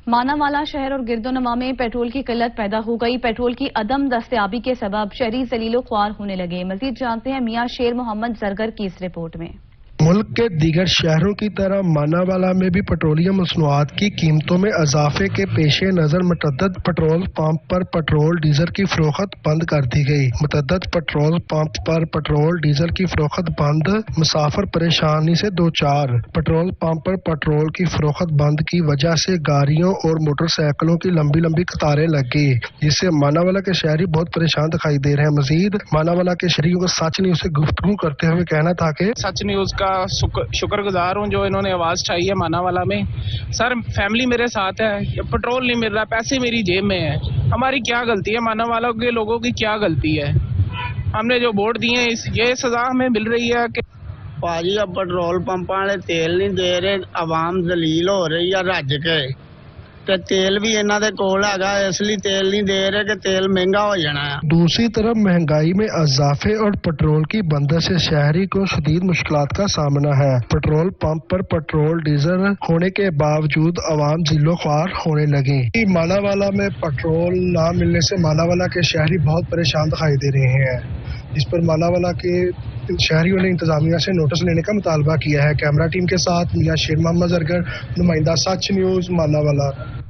ماناوالا شہر اور گردونما میں پیٹرول کی قلت پیدا ہو گئی۔ پیٹرول کی عدم دستیابی کے سبب شہری ذلیل و خوار ہونے لگے۔ مزید جانتے ہیں میاں شیر محمد زرگر کی اس رپورٹ میں۔ ملک کے دیگر شہروں کی طرح ماناوالا میں بھی پیٹرولیم مصنوعات کی قیمتوں میں اضافے کے پیش نظر متعدد پیٹرول پمپ پر پیٹرول ڈیزل کی فروخت بند کر دی گئی۔ متعدد پیٹرول پمپ پر پیٹرول ڈیزل کی فروخت بند، مسافر پریشانی سے دوچار۔ پیٹرول پمپ پر پیٹرول کی فروخت بند کی وجہ سے گاڑیوں اور موٹر سائیکلوں کی لمبی لمبی قطاریں لگ گئی، جس سے ماناوالا کے شہری بہت پریشان دکھائی دے رہے ہیں۔ مزید ماناوالا کے شہریوں کو سچ نیوز سے گفتگو کرتے ہوئے کہنا تھا کہ سچ نیوز کا شکر گزار ہوں جو انہوں نے آواز اٹھائی ہے ماناوالا میں۔ سر فیملی میرے ساتھ ہے، پیٹرول نہیں مل رہا، پیسے میری جیب میں ہیں، ہماری کیا غلطی ہے؟ ماناوالا کے لوگوں کی کیا غلطی ہے؟ ہم نے جو ووٹ دیے ہیں یہ سزا ہمیں مل رہی ہے کہ پاجی اب پیٹرول پمپ والے تیل نہیں دے رہے، عوام ذلیل ہو رہی ہے رج کے، تے تیل بھی انہاں دے کول ہیگا، اس لیے تیل نہیں دے رہے کہ تیل مہنگا ہو جانا ہے۔ دوسری طرف مہنگائی میں اضافے اور پیٹرول کی بندش سے شہری کو شدید مشکلات کا سامنا ہے۔ پیٹرول پمپ پر پیٹرول ڈیزل ہونے کے باوجود عوام ذلیل و خوار ہونے لگی۔ ماناوالا میں پیٹرول نہ ملنے سے ماناوالا کے شہری بہت پریشان دکھائی دے رہے ہیں، جس پر ماناوالا کے شہریوں نے انتظامیہ سے نوٹس لینے کا مطالبہ کیا ہے۔ کیمرہ ٹیم کے ساتھ میاں شیر محمد زرگر، نمائندہ سچ نیوز، ماناوالا۔